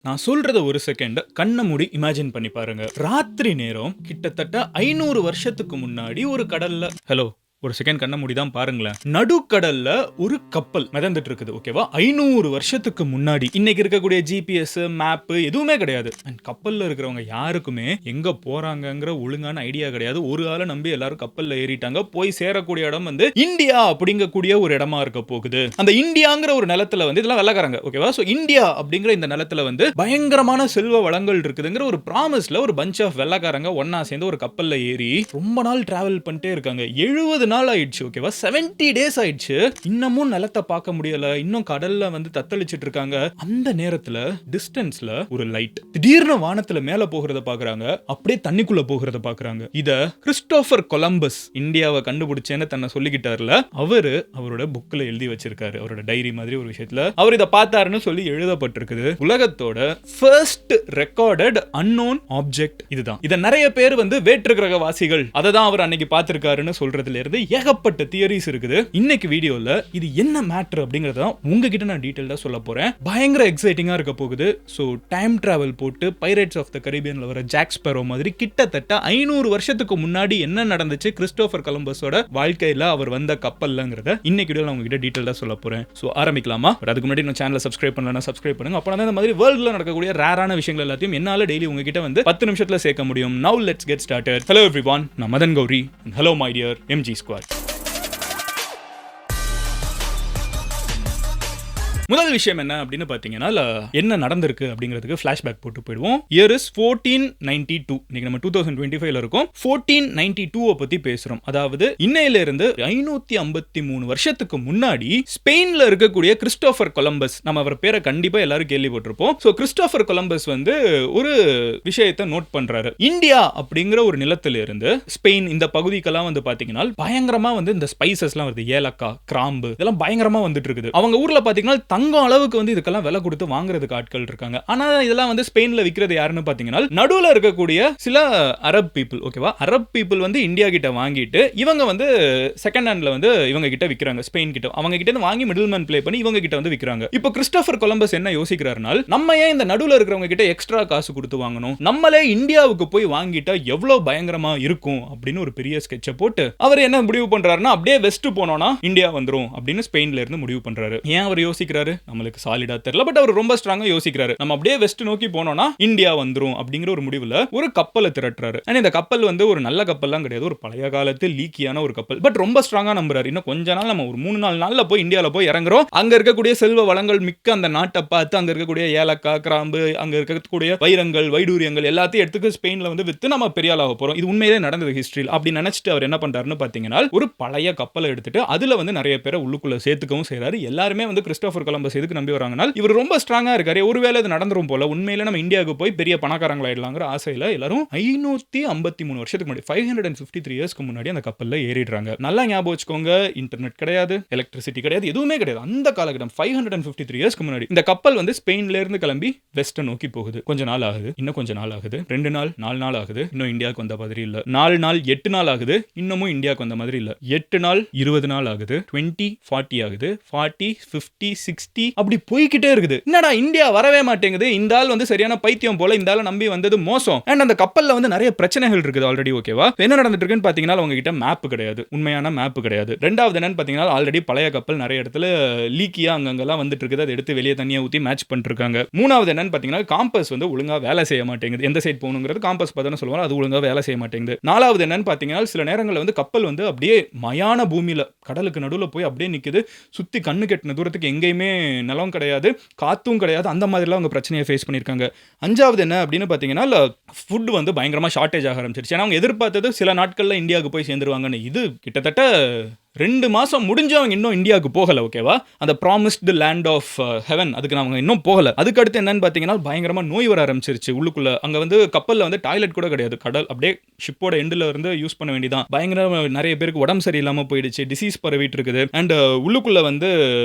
நான் சொல்றத ஒரு செகண்ட் கண்ண மூடி இமேஜின் பண்ணி பாருங்க. ராத்திரி நேரம் கிட்டத்தட்ட 500 வருஷத்துக்கு முன்னாடி ஒரு கடல்ல ஹலோ ஒரு செகண்ட் கண்ண மூடி தான் பாருங்களேன். நடுக்கடல்ல ஒரு கப்பல் மிதந்துட்டு இருக்குது. ஓகேவா? 500 வருஷத்துக்கு முன்னாடி. இன்னைக்கு இருக்கக்கூடிய ஜிபிஎஸ் மேப் எதுவுமே கிடையாது. கப்பல்ல இருக்கிறவங்க யாருக்குமே எங்க போறாங்கங்கிற ஒழுங்கான ஐடியா கிடையாது. ஒரு ஆளை நம்பி எல்லாரும் கப்பல்ல ஏறிட்டாங்க. போய் சேரக்கூடிய இடம் வந்து இந்தியா அப்படிங்கக்கூடிய ஒரு இடமா இருக்க போகுது. அந்த இந்தியாங்கிற ஒரு நிலத்துல வந்து இதெல்லாம் வெள்ளக்காரங்க. ஓகேவா? சோ இந்தியா அப்படிங்கிற இந்த நிலத்துல வந்து பயங்கரமான செல்வ வளங்கள் இருக்குதுங்கிற ஒரு ப்ராமிஸ்ல ஒரு பஞ்ச் ஆஃப் வெள்ளக்காரங்க ஒன்னா சேர்ந்து ஒரு கப்பல்ல ஏறி ரொம்ப நாள் டிராவல் பண்ணிட்டே இருக்காங்க. 70 நாள் ஆயிடுச்சு. ஓகேவா? 70 டேஸ் ஆயிடுச்சு. இன்னமும் நிலத்தை பார்க்க முடியல. இன்னும் கடல்ல வந்து தத்தளிச்சிட்டு இருக்காங்க. அந்த நேரத்துல டிஸ்டன்ஸ்ல ஒரு லைட் திடீர்னு வானத்துல மேல போகிறத பாக்குறாங்க. அப்படியே தண்ணிக்குள்ள போகிறத பாக்குறாங்க. இத கிறிஸ்டோபர் கொலம்பஸ் இந்தியாவை கண்டுபிடிச்சேன்னு தன்னை சொல்லிக்கிட்டார்ல, அவரோட புக்ல எழுதி வச்சிருக்காரு. அவரோட டைரி மாதிரி ஒரு விஷயத்துல அவர் இத பார்த்தாருன்னு சொல்லி எழுதப்பட்டிருக்குது. உலகத்தோட ஃபர்ஸ்ட் ரெக்கார்டட் அன்னோன் ஆப்ஜெக்ட் இதுதான். இத நிறைய பேர் வந்து வேற்று கிரகவாசிகள் அதை தான் அவர் அன்னைக்கு பார்த்திருக்காருன்னு சொல்றதுல இருந்து ஏகப்பட்ட தியரிஸ் இருக்குது. இன்னைக்கு வீடியோல இது என்ன மேட்டர் அப்படிங்கறத உங்ககிட்ட நான் டீடைலா சொல்ல போறேன். பயங்கர எக்ஸைட்டிங்கா இருக்க போகுது. சோ டைம் டிராவல் போட்டு பைரேட்ஸ் ஆஃப் த கரீபியன்ல வர ஜாக் ஸ்பேரோ மாதிரி கிட்டத்தட்ட 500 வருஷத்துக்கு முன்னாடி என்ன நடந்துச்சு கிறிஸ்டோபர் கொலம்பஸோட வாழ்க்கையில அவர் வந்த கப்பல்லங்கிறத இன்னைக்கு வீடியோல உங்ககிட்ட டீடைலா சொல்ல போறேன். சோ ஆரம்பிக்கலாமா? அதுக்கு முன்னாடி நம்ம சேனலை சப்ஸ்கிரைப் பண்ணலனா சப்ஸ்கிரைப் பண்ணுங்க. அப்பதான் இந்த மாதிரி வேர்ல்ட்ல நடக்கக்கூடிய ரேரான விஷயங்கள் எல்லாத்தையும் என்னால டெய்லி உங்ககிட்ட வந்து 10 நிமிஷத்துல சேர்க்க முடியும். Now let's get started. Hello everyone. நான் Madan Gowri. Hello my dear MG Squad. முதல் விஷயம் என்ன அப்படின்னு பாத்தீங்கன்னா என்ன நடந்திருக்கு அப்படிங்கிறதுக்கு ஃபிளாஷ்பேக் போட்டு போயிடுவோம். Year is 1492. இன்னைக்கு நம்ம 2025ல இருக்கோம். 1492 பத்தி பேசுறோம். அதாவது இன்னையில இருந்து 553 வருஷத்துக்கு முன்னாடி ஸ்பெயின்ல இருக்கக்கூடிய கிறிஸ்டோபர் கொலம்பஸ், நம்ம அவர் பேரை கண்டிப்பா எல்லாரும் கேள்விப்பட்டிருப்போம். சோ கிறிஸ்டோபர் கொலம்பஸ் வந்து ஒரு விஷயத்தை நோட் பண்றாரு. இந்தியா அப்படிங்கிற ஒரு நிலத்தில இருந்து ஸ்பெயின் இந்த பகுதிக்கெல்லாம் வந்து பாத்தீங்கன்னா பயங்கரமா வந்து இந்த ஸ்பைசஸ் எல்லாம் வருது. ஏலக்காய், கிராம்பு இதெல்லாம் பயங்கரமா வந்துட்டு இருக்குது. அவங்க ஊர்ல பாத்தீங்கன்னா தங்கம் அளவுக்கு வந்து இதுக்கெல்லாம் விலை கொடுத்து வாங்குறதுக்கு ஆட்கள் இருக்காங்க. ஆனா இதெல்லாம் வந்து ஸ்பெயின்ல விக்கிறது யாருன்னு பாத்தீங்கன்னா நடுவுல இருக்கக்கூடிய சில அரப் பீப்புள். ஓகேவா? அரப் பீப்புள் வந்து இந்தியா கிட்ட வாங்கிட்டு இவங்க வந்து செகண்ட் ஹேண்ட்ல வந்து இவங்க கிட்ட விக்கிறாங்க. ஸ்பெயின் கிட்ட அவங்க கிட்ட இருந்து வாங்கி மிடில்மேன் ப்ளே பண்ணி இவங்க கிட்ட வந்து விக்கிறாங்க. இப்போ கிறிஸ்டோபர் கொலம்பஸ் என்ன யோசிக்கிறாருன்னா, நம்ம ஏன் இந்த நடுவுல இருக்கிறவங்க கிட்ட எக்ஸ்ட்ரா காசு கொடுத்து வாங்கணும், நம்மளே இந்தியாவுக்கு போய் வாங்கிட்டா எவ்வளவு பயங்கரமா இருக்கும் அப்படின்னு ஒரு பெரிய ஸ்கெட்சை போட்டு அவர் என்ன முடிவு பண்றாருன்னா, அப்படியே வெஸ்ட் போனோம்னா இந்தியா வந்துரும் அப்படின்னு ஸ்பெயின்ல இருந்து முடிவு பண்றாரு. ஏன் அவர் யோசிக்கிறாரு நம்மளுக்கு சாலிடா தெரியல. பட் அவர் ரொம்ப ஸ்ட்ராங்கா யோசிக்கிறாரு. நம்ம அப்படியே வெஸ்ட் நோக்கி போனோம்னா இந்தியா வந்துரும் அப்படிங்கிற ஒரு முடிவுல ஒரு கப்பலை திரட்டுறாரு. இந்த கப்பல் வந்து ஒரு நல்ல கப்பல்லாம் கிடையாது. ஒரு பழைய காலத்து லீக்கியான ஒரு கப்பல். பட் ரொம்ப ஸ்ட்ராங்கா நம்புறாரு. இன்னும் கொஞ்ச நாள் நம்ம ஒரு 3-4 நாள்ல போய் இந்தியால போய் இறங்குறோம். அங்க இருக்கக்கூடிய செல்வ வளங்கள் மிக்க அந்த நாட்டை பார்த்து அங்க இருக்கக்கூடிய ஏலக்காய், கிராம்பு, அங்க இருக்கக்கூடிய வைரங்கள், வைடூரியங்கள் எல்லாத்தையும் எடுத்துக்கு ஸ்பெயின்ல வந்து வித்து நம்ம பெரிய ஆளாக போறோம். இது உண்மையிலே நடந்தது ஹிஸ்டரியில். அப்படி நினைச்சிட்டு அவர் என்ன பண்றாருன்னு பாத்தீங்கன்னா, ஒரு பழைய கப்பலை எடுத்துட்டு அதுல வந்து நிறைய பேரை உள்ளுக்குள்ள சேர்த்துக்கவும் செய்றாரு. எல்லாருமே வந்து கிறிஸ்டோபர் கொலம்பஸ் எதுக்கு நம்பி வராங்கன்னா, இவர் ரொம்ப ஸ்ட்ராங்கா இருக்காரு. ஒருவேளை இது நடந்துரும் போல, உண்மையிலே நம்ம இந்தியாவுக்கு போய் பெரிய பணக்காரங்களாயிடலாங்கிற ஆசையில எல்லாரும் 553 வருஷத்துக்கு முன்னாடி 553 இயர்ஸ்க்கு முன்னாடி அந்த கப்பல்ல ஏறிடுறாங்க. நல்லா ஞாபகம் வச்சுக்கோங்க, இன்டர்நெட் கிடையாது, எலக்ட்ரிசிட்டி கிடையாது, எதுவுமே கிடையாது. அந்த காலகட்டம் 553 இயர்ஸ்க்கு முன்னாடி இந்த கப்பல் வந்து ஸ்பெயின்ல இருந்து கிளம்பி வெஸ்ட் நோக்கி போகுது. கொஞ்ச நாள் ஆகுது, இன்னும் கொஞ்ச நாள் ஆகுது, 2 நாள் 4 நாள் ஆகுது, இன்னும் இந்தியாவுக்கு வந்த மாதிரி இல்ல. 4 நாள் 8 நாள் ஆகுது, இன்னமும் இந்தியாவுக்கு வந்த மாதிரி இல்ல. 8 நாள் 20 நாள் ஆகுது, 20 40 ஆகுது, 40 50 60 அப்படி போய்கிட்டே இருக்குது. என்னடா இந்தியா வரவே மாட்டேங்குது, இந்த ஆள் வந்து சரியான பைத்தியம் போல, இந்த ஆளை நம்பி வந்தது மோசம். அண்ட் அந்த கப்பல்ல வந்து நிறைய பிரச்சனைகள் இருக்குது ஆல்ரெடி. ஓகேவா? என்ன நடந்துட்டு இருக்குன்னு பாத்தீங்கன்னா, அவங்க கிட்ட மேப் கிடையாது, உண்மையான மேப் கிடையாது. ரெண்டாவது என்னன்னு பாத்தீங்கன்னா, ஆல்ரெடி பழைய கப்பல் நிறைய இடத்துல லீக்கியா அங்கெல்லாம் வந்துட்டு இருக்குது. அதை எடுத்து வெளியே தண்ணியை ஊத்தி மேட்ச் பண்ணிட்டு இருக்காங்க. மூணாவது என்னன்னு பாத்தீங்கன்னா, காம்பஸ் வந்து ஒழுங்கா வேலை செய்ய மாட்டேங்குது. எந்த சைடு போகணுங்கிறது காம்பஸ் பார்த்தா சொல்லுவாங்க, அது ஒழுங்கா வேலை செய்ய மாட்டேங்குது. நாலாவது என்னன்னு பாத்தீங்கன்னா, சில நேரங்களில் வந்து கப்பல் வந்து அப்படியே மயான பூமியில கடலுக்கு நடுவுல போய் அப்படியே நிக்குது. சுத்தி கண்ணு கெட்டின தூரத்துக்கு எங்கேயுமே நிலம் கிடையாது, காத்தும் கிடையாது. அந்த மாதிரிலாம் அவங்க பிரச்சனையை ஃபேஸ் பண்ணியிருக்காங்க. அஞ்சாவது என்ன அப்படின்னு பார்த்தீங்கன்னா, ஃபுட் வந்து பயங்கரமாக ஷார்ட்டேஜ் ஆக ஆரம்பிச்சிருச்சு. ஏன்னா அவங்க எதிர்பார்த்தது சில நாட்களில் இந்தியாவுக்கு போய் சேர்ந்துருவாங்கன்னு. இது கிட்டத்தட்ட 2 மாசம் முடிஞ்சு அவங்க இன்னும் இந்தியாவுக்கு போகல. ஓகேவா? அந்த ப்ராமிஸ்டு லேண்ட் ஆஃப் ஹெவன் அதுக்கு அவங்க இன்னும் போகல. அதுக்கு அடுத்து என்னன்னு பார்த்தீங்கன்னா, பயங்கரமா நோய் வர ஆரம்பிச்சிருச்சு உள்ளுக்குள்ள. அங்க வந்து கப்பல்ல வந்து டாய்லெட் கூட கிடையாது. கடல் அப்படியே ஷிப்போட எண்டில் இருந்து யூஸ் பண்ண வேண்டியதான். பயங்கர நிறைய பேருக்கு உடம்பு சரியில்லாம போயிடுச்சு, டிசீஸ் பரவிட்டு இருக்குது. அண்ட் உள்ளுக்குள்ள வந்து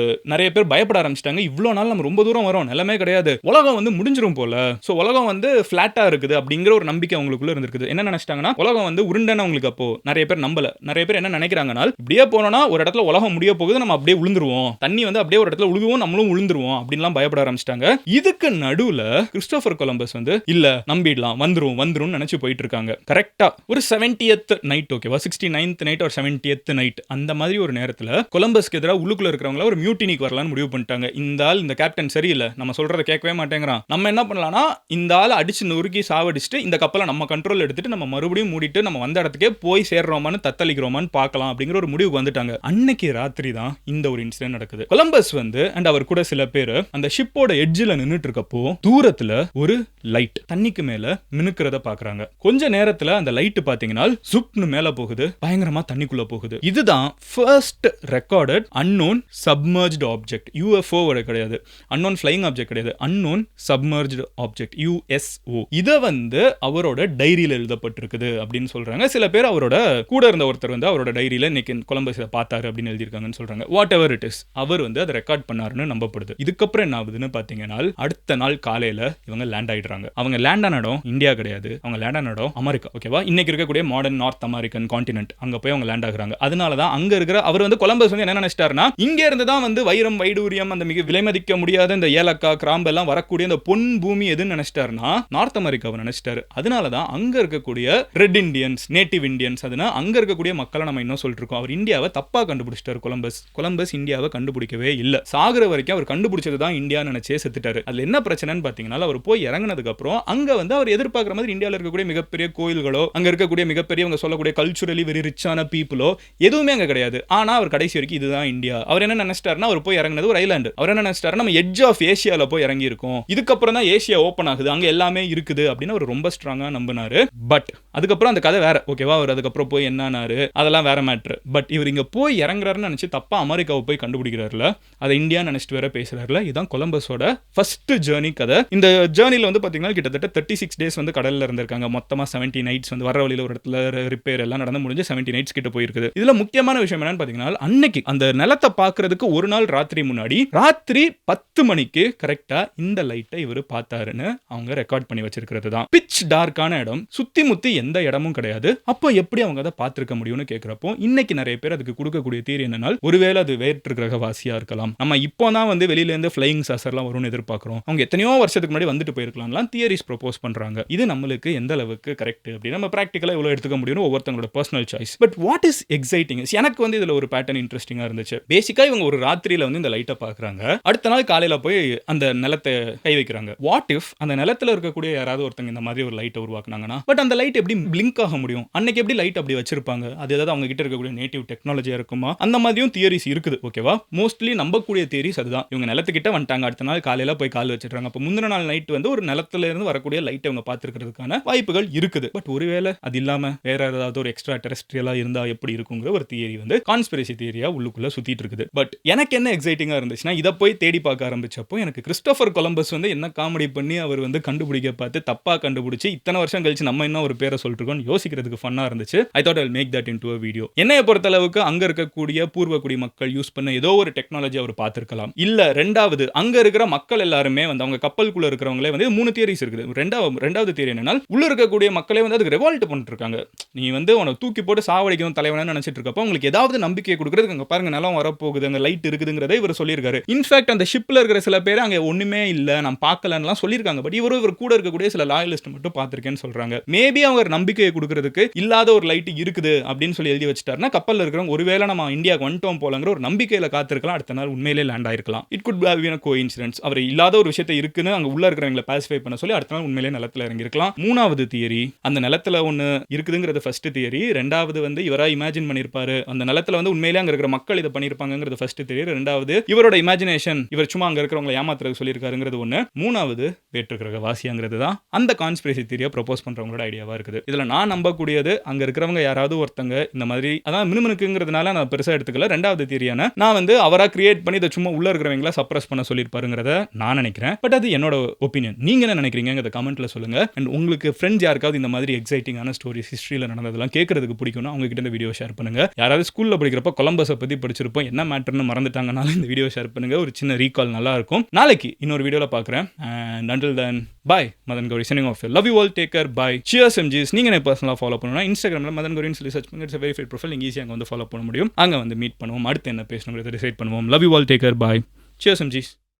நிறைய பேர் பயப்பட ஆரம்பிச்சிட்டாங்க. இவ்வளோ நாள் நம்ம ரொம்ப தூரம் வரோம், நிலமே கிடையாது, உலகம் வந்து முடிஞ்சிரும் போல, ஸோ உலகம் வந்து ஃபிளாட்டா இருக்குது அப்படிங்கிற ஒரு நம்பிக்கை அவங்களுக்குள்ள இருந்திருக்குது. என்ன நினைச்சிட்டாங்கன்னா, உலகம் வந்து உருண்டன்னு அவங்களுக்கு அப்போ நிறைய பேர் நம்பல. நிறைய பேர் என்ன நினைக்கிறாங்கன்னா, இப்படியே போனோம்னா ஒரு இடத்துல உலகம் முடிய போகுது, நம்ம அப்படியே விழுந்துருவோம், தண்ணி வந்து அப்படியே ஒரு இடத்துல உழுகுவோம், நம்மளும் விழுந்துருவோம் அப்படின்லாம் பயப்பட ஆரம்பிச்சிட்டாங்க. இதுக்கு நடுவுல கிறிஸ்டோபர் கொலம்பஸ் வந்து இல்ல நம்பிடலாம், வந்துரும் நினைச்சு போயிட்டு இருக்காங்க. கரெக்டா ஒரு 70th நைட், ஓகேவா, 69th நைட் ஒரு 70th நைட் அந்த மாதிரி ஒரு நேரத்துல கொலம்பஸ்க்கு எதிராக உள்ளுக்குள்ள இருக்கிறவங்கள ஒரு மியூட்டினிக்கு வரலாம்னு முடிவு பண்ணிட்டாங்க. இந்த ஆள், இந்த கேப்டன் சரியில்லை, நம்ம சொல்றத கேட்கவே மாட்டேங்கிறான், நம்ம என்ன பண்ணலாம்னா இந்த ஆள் அடிச்சு நொறுக்கி சாவடிச்சுட்டு இந்த கப்பலை நம்ம கண்ட்ரோல் எடுத்துட்டு நம்ம மறுபடியும் மூடிட்டு நம்ம வந்த இடத்துக்கே போய் சேர்றோமான்னு தத்தளிக்கிறோமான்னு பார்க்கலாம் அப்படிங்கிற ஒரு முடிவுக்கு வந்துட்டாங்க. அன்னைக்கு ராத்திரி தான் இந்த ஒரு இன்சிடென்ட் நடக்குது. கொலம்பஸ் வந்து அண்ட் அவர் கூட சில பேர் அந்த ஷிப்போட எட்ஜில் நின்னுட்டு இருக்கப்போ தூரத்துல ஒரு லைட் தண்ணிக்கு மேல மினுக்கிறத பாக்குறாங்க. கொஞ்ச நேரத்துல அந்த லைட் பாத்தீங்கன்னா சுப்னு மேல போகுது, பயங்கரமா தண்ணிக்குள்ள போகுது. இதுதான் first recorded unknown submerged object. UFO கிடையாது, அன்னோன் ஃப்ளையிங் ஆப்ஜெக்ட் கிடையாது, அன்னோன் சப்மர்ஜ்ட் ஆப்ஜெக்ட் USO. இத வந்து அவரோட டைரியில எழுதப்பட்டிருக்குது அப்படின்னு சொல்றாங்க. சில பேர் அவரோட கூட இருந்த ஒருத்தர் வந்து அவரோட டைரியில இன்னைக்கு கொலம்பஸ் இதை பார்த்தாரு அப்படின்னு எழுதியிருக்காங்கன்னு சொல்றாங்க. வாட் எவர் இட் இஸ், அவர் வந்து அதை ரெக்கார்ட் பண்ணாருன்னு நம்பப்படுது. இதுக்கப்புறம் என்ன ஆகுதுன்னு பாத்தீங்கன்னா அடுத்த நாள் காலையில இவங்க லேண்ட் ஆயிடுறாங்க. அவங்க லேண்ட் ஆன இடம் இந்தியா கிடையாது, அவங்க லேண்ட் ஆன இடம் அமெரிக்கா. ஓகேவா, இன்னைக்கு இருக்கக்கூடிய மாடர்ன் நார்த் அமெரிக்கன் கான்டினென்ட், அங்க போய் அவங்க லேண்ட் ஆகுறாங்க. அதனாலதான் அங்க இருக்கிற அவர் வந்து கொலம்பஸ் வந்து என்ன நினைச்சிட்டாருன்னா இங்க இருந்து தான் வந்து வைரம் வைடூரியம் அந்த மிக விலைமதிக்க முடியாத இந்த ஏலக்காய் கிராம்பு எல்லாம் வரக்கூடிய இந்த பொன் பூமி எதுன்னு நினைச்சிட்டாருன்னா நார்த் அமெரிக்காவை நினைச்சிட்டாரு. அதனாலதான் அங்க இருக்கக்கூடிய ரெட் இண்டியன்ஸ், நேட்டிவ் இண்டியன்ஸ், அதுனா அங்க இருக்கக்கூடிய மக்களை நம்ம இன்னும் சொல்லிட்டு இருக்கோம். அவர் இந்தியாவை தப்பா கண்டுபிடிச்சிட்டாரு. கொலம்பஸ் இந்தியாவை கண்டுபிடிக்கவே இல்ல. சாகுற வரைக்கும் அவர் கண்டுபிடிச்சது தான் இந்தியா நினைச்சே செத்துட்டாரு. அதுல என்ன பிரச்சனைன்னு பாத்தீங்கன்னா அவர் போய் இறங்கினதுக்கு அப்புறம் அங்க வந்து அவர் எதிர்பார்க்கிற மாதிரி இந்தியாவில் இருக்கக்கூடிய மிகப்பெரிய கோயில்களோ அங்க இருக்கக்கூடிய மிகப்பெரிய சொல்லக்கூடிய கல்ச்சுரலி வெரி ரிச்சான பீப்புளோ எதுவுமே அங்க கிடையாது. ஆனா அவர் கடைசி வரைக்கும் இதுதான் இந்தியா. அவர் என்ன நினைச்சிட்டாருன்னா அவர் போய் இறங்கினது ஒரு ஐலாண்டு. அவர் என்ன நினைச்சிட்டாரு, நம்ம எட்ஜ் ஆஃப் ஏசியால போய் இறங்கி இருக்கோம், இதுக்கப்புறம் தான் ஏசியா ஓப்பன் ஆகுது, அங்க எல்லாமே இருக்குது அப்படின்னு அவர் ரொம்ப ஸ்ட்ராங்கா நம்பினாரு. பட் அதுக்கப்புறம் அந்த கதை வேற. ஓகேவா, அவர் அதுக்கப்புறம் போய் என்னானாரு அதெல்லாம் வேற மேட்ரு. பட் இவர் இங்க போய் இறங்குறாருன்னு நினைச்சு தப்பா அமெரிக்காவை போய் கண்டுபிடிக்கிறாருல, அதை இந்தியா நினைச்சிட்டு வேற பேசுறாருல. இதுதான் கொலம்பஸோட ஃபர்ஸ்ட் ஜேர்னி கதை. இந்த ஜேர்னில வந்து பாத்தீங்கன்னா கிட்டத்தட்ட 36 டேஸ் வந்து கடல்ல இருந்திருக்காங்க. மொத்தமா 70 நைட்ஸ் வந்து வர வழியில ஒரு இடத்துல ரிப்பேர் எல்லாம் நடந்து முடிஞ்சு 70 நைட்ஸ் கிட்ட போயிருக்குது. இதுல முக்கியமான விஷயம் என்னன்னு பாத்தீங்கன்னா அன்னைக்கு அந்த நிலத்தை பாக்குறதுக்கு ஒரு நாள் ராத்திரி முன்னாடி ராத்திரி 10 மணிக்கு கரெக்டா இந்த லைட்டை இவர் பார்த்தாருன்னு அவங்க ரெக்கார்ட் பண்ணி வச்சிருக்கிறது தான். பிட்ச் டார்க்கான இடம், சுத்தி முத்தி எந்த இடமும் கிடையாது. அப்போ எப்படி அவங்க அதை பார்த்திருக்க முடியும்னு கேட்கிறப்போ இன்னைக்கு நிறைய பேர் அதுக்கு கொடுக்கக்கூடிய தீரி என்னன்னா ஒருவேளை அது வேற்று கிரகவாசியா இருக்கலாம், நம்ம இப்போ தான் வந்து வெளியில இருந்து ஃப்ளையிங் சாசர்லாம் வரும்னு எதிர்பார்க்கிறோம், அவங்க எத்தனையோ வருஷத்துக்கு முன்னாடி வந்துட்டு போயிருக்கலாம்லாம் தியரிஸ் ப்ரோபோஸ் பண்றாங்க. இது நம்மளுக்கு எந்த அளவுக்கு கரெக்ட் அப்படி நம்ம பிராக்டிகலா எவ்வளவு எடுத்துக்க முடியும் ஒவ்வொருத்தங்களோட personal choice. But what is exciting, எனக்கு வந்து இதுல ஒரு பேட்டர்ன் இன்ட்ரெஸ்டிங்கா இருந்துச்சு. பேசிக்கா இவங்க ஒரு ராத்திரியில வந்து இந்த லைட்டை பாக்குறாங்க, அடுத்த நாள் காலையில போய் அந்த நிலத்தை கை வைக்கிறாங்க. வாட் இஃப் அந்த நிலத்துல இருக்கக்கூடிய யாராவது ஒருத்தங்க இந்த மாதிரி ஒரு லைட்டை உருவாக்குனாங்கன்னா, பட் அந்த லைட் எப்படி பிளிங்க் ஆக முடியும், அன்னைக்கு எப்படி லைட் அப்படி வச்சிருப்பாங்க, அது ஏதாவது அவங்க கிட்ட இருக்கக்கூடிய நேட்டிவ் டெக்னாலஜியா இருக்குமா, அந்த மாதிரியும் தியரிஸ் இருக்குது. ஓகேவா, மோஸ்ட்லி நம்பக்கூடிய தியரிஸ் அதுதான். இவங்க நிலத்துக்கிட்ட வந்துட்டாங்க, அடுத்த நாள் காலையில போய் கால் வச்சிருக்காங்க, அப்ப முந்தின நாள் நைட் வந்து ஒரு நிலத்துல இருந்து வரக்கூடிய லைட்டை அவங்க பார்த்துக்கிறதுக்கான வாய்ப்புகள் இருக்குது. பட் ஒருவேளை அது இல்லாம வேற ஏதாவது ஒரு எக்ஸ்ட்ரா டெரெஸ்ட்ரியலா இருந்தா எப்படி இருக்குங்கிற ஒரு தியரி வந்து கான்ஸ்பிரசி தியரியா உள்ளுக்குள்ள சுத்திட்டு இருக்குது. பட் எனக்கு என்ன எக்ஸைட்டிங்கா இருந்துச்சுன்னா இதை போய் தேடி பார்க்க ஆரம்பிச்சப்போ எனக்கு கிறிஸ்டோபர் கொலம்பஸ் வந்து என்ன காமெடி பண்ணி அவர் வந்து கண்டுபிடிக்க பார்த்து தப்பா கண்டுபிடிச்சு இத்தனை வருஷம் கழிச்சு நம்ம என்ன ஒரு பேரை சொல்லிட்டு இருக்கோம் யோசிக்கிறதுக்கு ஃபன்னா இருந்துச்சு. I thought I will make that into a video. என்னைய பொறுத்த அளவுக்கு அங்க இருக்கக்கூடிய பூர்வக்குடி மக்கள் யூஸ் பண்ண ஏதோ ஒரு டெக்னாலஜி அவர் பார்த்திருக்கலாம். இல்ல ரெண்டாவது அங்க இருக்கிற மக்கள் எல்லாருமே வந்து அவங்க கப்பலுக்குள்ள இருக்கிறவங்களே வந்து 3 தியரிஸ் இருக்குது. ரெண்டாவது தியரி என்னன்னா உள்ள இருக்கக்கூடிய மக்களே வந்து அதுக்கு ரெவால்ட் பண்ணிட்டு இருக்காங்க. நீ வந்து உன தூக்கி போட்டு சாவடிக்கணும் தலைவனா நினைச்சிட்டு இருக்கப்போ உங்களுக்கு ஏதாவது நம்பிக்கை கொடுக்கறதுக்கு அங்க பாருங்க நிலம் வரப்போகுது, அங்க லைட் இருக்குதுங்கிறத இவர் சொல்லியிருக்காரு. இன்ஃபேக்ட் அந்த ஷிப்ல இருக்கிற சில பேர் அங்க ஒண்ணுமே இல்ல நான் பார்க்கலன்னு சொல்லியிருக்காங்க. பட் இவர் கூட இருக்கக்கூடிய சில லாயலிஸ்ட் மட்டும் பார்த்திருக்கேன்னு சொல்றாங்க. மேபி அவங்க நம்பிக்கையை கொடுக்கறதுக்கு இல்லாத ஒரு லைட் இருக்குது அப்படின்னு சொல்லி எழுதி வச்சிட்டாருன்னா கப்பல்ல இருக்கிறவங்க ஒருவேளை நம்ம இந்தியாவுக்கு வந்துட்டோம் போலங்கிற ஒரு நம்பிக்கையில காத்திருக்கலாம், அடுத்த நாள் உண்மையிலே லேண்ட் ஆயிருக்கலாம். It could be a coincidence. அவர் இல்லாத ஒரு விஷயத்தை இருக்குன்னு அங்க உள்ள இருக்கிறவங்களை பாசிஃபை பண்ண சொல்லி அடுத்த நாள் உண்மையிலே நிலத்துல இறங்கிருக்கலாம். மூணாவது தியரி அந்த நிலத்துல ஒண்ணு இருக்குதுங்கிறது ஃபர்ஸ்ட் தியரி. ரெண்டாவது வந்து இவரா இமேஜின் பண்ணிருப்பாரு அந்த நிலத்துல வந்து உண்மையிலே அங்க இருக்கிற மக்கள் இதை பண்ணிருப்பாங்கிறது ஃபர்ஸ்ட் தியரி. ரெண்டாவது இவரோட இமேஜினேஷன், இவர் சும்மா அங்க இருக்கிறவங்களை ஏமாத்துறது சொல்லியிருக்காருங்கிறது ஒண்ணு. மூணாவது வேற்று கிரக வாசியாங்கிறது தான் அந்த கான்ஸ்பிரசி தியரியை ப்ரோபோஸ் பண்றவங்களோட ஐடியாவா இருக்குது. இதுல நான் நம்பக்கூடியது அங்க இருக்கிறவங்க யாராவது ஒருத்தங்க இந்த மாதிரி அதான் மினுமினுக்குங்கிறதுனால நான் பெருசா எடுத்துக்கல. ரெண்டாவது தியரியான நான் வந்து அவரா கிரியேட் பண்ணி இதை சும்மா உள்ள இருக்கிறவங்கள சப்ரஸ் பண்ண சொல்லியிருப்பாருங்கிறத நான் நினைக்கிறேன். பட் அது என்னோட ஒப்பீனியன். நீங்க என்ன நினைக்கிறீங்க கமெண்ட்ல சொல்லுங்க. அண்ட் உங்களுக்கு ஃப்ரெண்ட்ஸ் யாருக்காவது இந்த மாதிரி எக்ஸைட்டிங்கான ஸ்டோரிஸ் ஹிஸ்டரியில நடந்ததெல்லாம் கேட்கறதுக்கு பிடிக்கும்னா அவங்க கிட்ட இந்த வீடியோ ஷேர் பண்ணுங்க. யாராவது ஸ்கூல்ல படிக்கிறப்ப கொலம்பஸை பத்தி படிச்சிருப்போம் என்ன மேட்டர்னு மறந்துட்டாங்கனால இந்த வீடியோ ஷேர் பண்ணுங்க. ஒரு சின்ன ரீகால் நல்லா இருக்கும். நாளைக்கு இன்னொரு வீடியோல பார்க்குறேன். And until then bye. Madan Gowri signing off. Love you all. Take care. Bye. Cheers MGs. நீங்க என்ன பர்சனலா ஃபாலோ பண்ணனும்னா இன்ஸ்டாகிராம்ல மதன் கௌரின்னு சொல்லி சர்ச் பண்ணுங்க. It's a verified profile. நீங்க ஈஸியா அங்க வந்து ஃபாலோ கண்டிப்பாக பண்ண முடியும். அங்கே வந்து மீட் பண்ணுவோம், அடுத்து என்ன பேசணுங்கிறத டிசைட் பண்ணுவோம். Love you all, take care, bye. Cheers எம்ஜிஸ்.